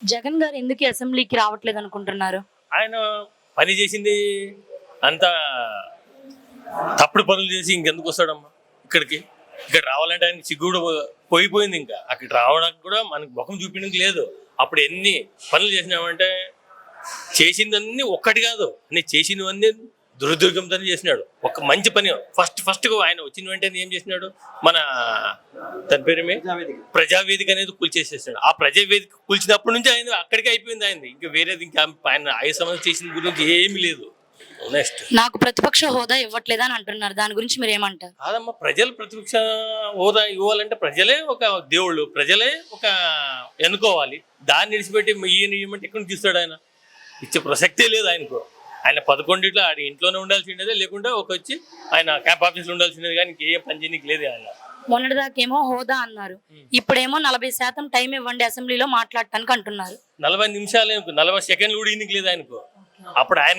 జగన్ గారు ఎందుకు అసెంబ్లీకి రావట్లేదు అనుకుంటున్నారు? ఆయన పని చేసింది అంతా తప్పుడు పనులు చేసి ఇంకెందుకు వస్తాడమ్మా ఇక్కడికి? ఇక్కడ రావాలంటే ఆయనకి సిగ్గు కూడా పోయిపోయింది. ఇంకా అక్కడ రావడానికి కూడా మనకి ముఖం చూపించడానికి లేదు. అప్పుడు ఎన్ని పనులు చేసినామంటే చేసిందన్నీ ఒక్కటి కాదు, అన్ని చేసినవన్నీ దుర్దుర్గంతో చేసినాడు. ఒక మంచి పని ఫస్ట్ ఆయన వచ్చిన వెంటనే ఏం చేసినాడు, మన తన పేరేమే ప్రజావేదిక అనేది కూల్చేసేసాడు. ఆ ప్రజావేదిక కూల్చినప్పటి నుంచి ఆయన అక్కడికి అయిపోయింది. ఆయనది ఇంకా వేరేది ఇంకా ఆయన 5 సంవత్సరాలు చేసిన గురించి ఏమీ లేదు. నెక్స్ట్ నాకు ప్రతిపక్ష హోదా ఇవ్వట్లేదా అని అంటున్నారు, దాని గురించి మీరు ఏమంటారు? కాదమ్మా, ప్రజలు ప్రతిపక్ష హోదా ఇవ్వాలంటే ప్రజలే ఒక దేవుళ్ళు, ప్రజలే ఒక ఎన్నుకోవాలి. దాన్ని విడిచిపెట్టి ఈయన ఇవ్వమంటే ఎక్కడ తీస్తాడు? ఆయన ఇచ్చే ప్రసక్తే లేదు ఆయనకు. ఆయన 11 ఆడి ఇంట్లోనే ఉండాల్సిండేదే, లేకుంటే ఒక వచ్చి ఆయన క్యాంప్ ఆఫీస్లో ఉండాల్సిండేది, కానీ ఏ పని చేయడానికి లేదు ఆయన. మొన్నటిదాకేమో హోదా అన్నారు, ఇప్పుడేమో 40% టైం ఇవ్వండి అసెంబ్లీలో మాట్లాడటానికి అంటున్నారు. 40 నిమిషాలు 40 సెకండ్లు కూడా ఈయనకి లేదు ఆయనకు. అప్పుడు ఆయన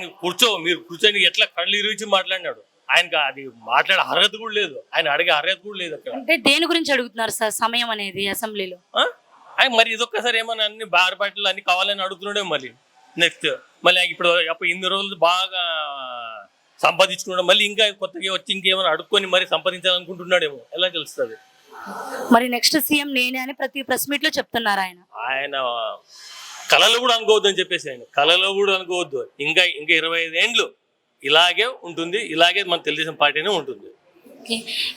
మీరు కూర్చొని ఎట్లా కళ్ళు ఇరిచి మాట్లాడినాడు. ఆయనకు అది మాట్లాడే అర్హత కూడా లేదు, ఆయన అడిగే అర్హత కూడా లేదు అక్కడ. అంటే దేని గురించి అడుగుతున్నారు సార్ సమయం అనేది అసెంబ్లీలో? ఆయన మరి ఇదొక్కసారి ఏమన్నా అన్ని బార్ బాటిల్ అన్ని కావాలని అడుగుతున్నాడే. మళ్ళీ నెక్స్ట్ మళ్ళీ ఇప్పుడు ఇన్ని రోజులు బాగా సంపాదించుకున్నాడు, మళ్ళీ ఇంకా కొత్తగా వచ్చి ఇంకేమైనా అడుక్కొని మరి సంపాదించాలనుకుంటున్నాడేమో, ఎలా తెలుస్తుంది? మరి నెక్స్ట్ సీఎం నేనే అని ప్రతి ప్రెస్ మీట్ లో చెప్తున్నారు ఆయన. ఆయన కళలో కూడా అనుకోవద్దు అని చెప్పేసి, ఆయన కళలో కూడా అనుకోవద్దు. ఇంకా 25 ఏండ్లు ఇలాగే ఉంటుంది, ఇలాగే మన తెలుగుదేశం పార్టీనే ఉంటుంది.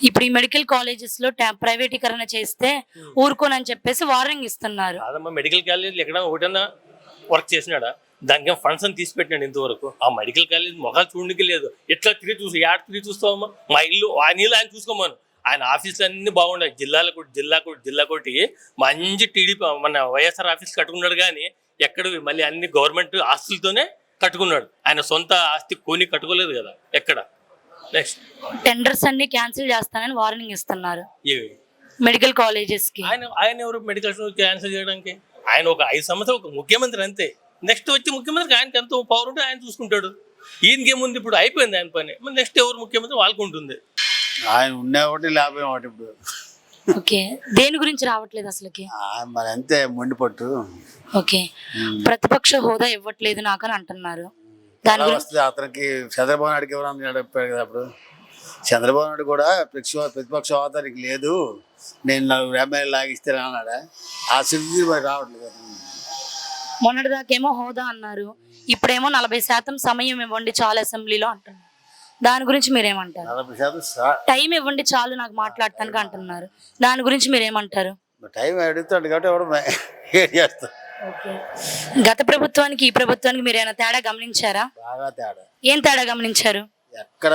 ఇప్పుడు ఈ మెడికల్ కాలేజెస్ లో ప్రైవేటీకరణ చేస్తే ఊరుకోనని చెప్పేసి వార్నింగ్ ఇస్తున్నారు. కాదమ్మా, మెడికల్ కాలేజ్ ఎక్కడ ఒకటన్నా వర్క్ చేసినాడా? దానికి ఫండ్స్ అని తీసి పెట్టినాడు ఇంతవరకు. ఆ మెడికల్ కాలేజ్ మొఖాలు చూడడానికి లేదు. ఎట్లా తిరిగి చూస్తావమ్మా? మా ఇల్లు ఆయన చూసుకోమను. ఆయన ఆఫీసులు అన్ని బాగున్నాయి. జిల్లా కోటి మంచి టీడీపీ మన వైఎస్ఆర్ ఆఫీస్ కట్టుకున్నాడు, కానీ ఎక్కడ మళ్ళీ అన్ని గవర్నమెంట్ ఆస్తులతోనే కట్టుకున్నాడు. ఆయన సొంత ఆస్తి కొని కట్టుకోలేదు కదా ఎక్కడ. నెక్స్ట్ టెండర్స్ అన్ని క్యాన్సిల్ చేస్తానని వార్నింగ్ ఇస్తున్నారు మెడికల్ కాలేజెస్ కి. ఆయన ఎవరు మెడికల్ క్యాన్సిల్ చేయడానికి? ఆయన ఒక 5 సంవత్సరాలు ఒక ముఖ్యమంత్రి అంతే. నెక్స్ట్ వచ్చి ముఖ్యమంత్రికి ఆయనకి ఎంతో పవర్ ఉంటే ఆయన చూసుకుంటాడు. ఈయనకేముంది? ఇప్పుడు అయిపోయింది ఆయన పని. మరి నెక్స్ట్ ఎవరు ముఖ్యమంత్రి వాళ్ళకు ఉంటుంది. ఆయన ఉండే ఒకటి లేకపోయినా ఒకటి. ఇప్పుడు ఓకే, దేని గురించి రావట్లేదు అసలుకి? మరి అంతే మొండి పట్టు. ఓకే, ప్రతిపక్ష హోదా ఇవ్వట్లేదు నాకు అని అంటున్నారు. దాని వస్తే అతనికి చంద్రబాబు నాయుడుకి ఎవరన్నా చెప్పారు కదా. అప్పుడు చంద్రబాబు నాయుడు కూడా ప్రతిపక్ష హోదా నీకు లేదు, నేను 4 ఎమ్మెల్యే లాగిస్తే అన్నాడా? ఆ సిద్ధి మరి రావట్లేదు. మొన్నటిదాకేమో హోదా అన్నారు, ఇప్పుడేమో 40% సమయం ఇవ్వండి చాలు అసెంబ్లీలో అంటున్నారు. దాని గురించి మీరేమంటారు? 40% టైం ఇవ్వండి చాలు నాకు మాట్లాడటానికి అంటున్నారు. దాని గురించి మీరేమంటారు? టైం అడుగుతాడు కాబట్టి ఎవరు ఏం చేస్తారు. గత ప్రభుత్వానికి ఈ ప్రభుత్వానికి మీరు ఏమైనా తేడా గమనించారా? బాగా తేడా. ఏం తేడా గమనించారు? ఎక్కడ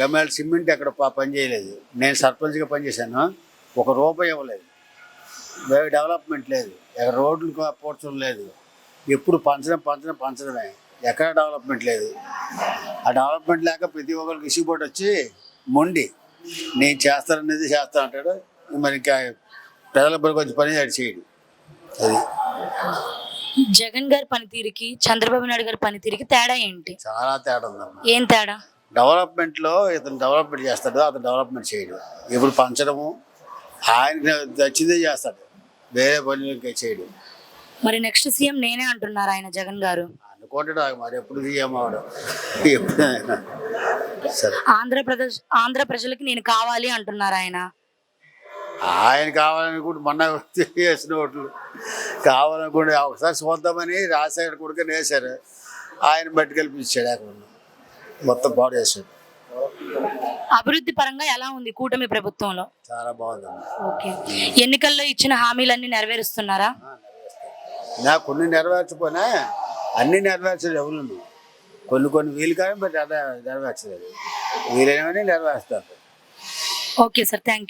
గమేళ సిమెంట్ ఎక్కడ పని చేయలేదు. నేను సర్పంచ్గా పనిచేశాను, 1 రూపాయి ఇవ్వలేదు. డెవలప్మెంట్ లేదు, ఎక్కడ రోడ్లు పోర్చడం లేదు. ఎప్పుడు పంచడమే, ఎక్కడ డెవలప్మెంట్ లేదు. ఆ డెవలప్మెంట్ లేక ప్రతి ఒక్కరికి ఇసుగుబడి వచ్చి మొండి నేను చేస్తాననేది చేస్తా అంటాడు. మరి ఇంకా ప్రజల కొంచెం పని చేయడు. అది జగన్ గారి పనితీరుకి చంద్రబాబు నాయుడు గారి పనితీరుకి తేడా ఏంటి? చాలా తేడా ఉందమ్మా. ఏం తేడా? డెవలప్మెంట్లో ఇతను డెవలప్మెంట్ చేస్తాడు, అతను డెవలప్మెంట్ చేయడు. ఇప్పుడు పంచడము ఆయన వచ్చిందే చేస్తాడు, వేరే పనులు ఇంకా చేయడు. మరి నెక్స్ట్ సీఎం నేనే అంటున్నారు ఆయన జగన్ గారు. అనుకుంటాడు మరి ఎప్పుడు సీఎం అవడం ఎప్పుడైనా. సరే, ఆంధ్ర ప్రజలకి నేను కావాలి అంటున్నారు ఆయన. ఆయన కావాలనుకుంటే మొన్న వేసిన ఓట్లు కావాలనుకుంటే ఒకసారి చూద్దామని రాజశేఖర్ కొడుకు వేశారు. ఆయన బట్టి కల్పించాడు, అక్కడ మొత్తం పాడు చేశాడు. అభివృద్ధి పరంగా ఎలా ఉంది కూటమి ప్రభుత్వంలో? చాలా బాగుంది. ఓకే, ఎన్నికల్లో ఇచ్చిన హామీలన్నీ నెరవేరుస్తున్నారా? నాకు కొన్ని నెరవేర్చపోయినా అన్ని నెరవేర్చలేదు. ఎవరు కొన్ని వీలు కానీ బట్ అదే నెరవేర్చలేదు. వీలైనవన్నీ నెరవేరుస్తారు. Okay sir, thank you.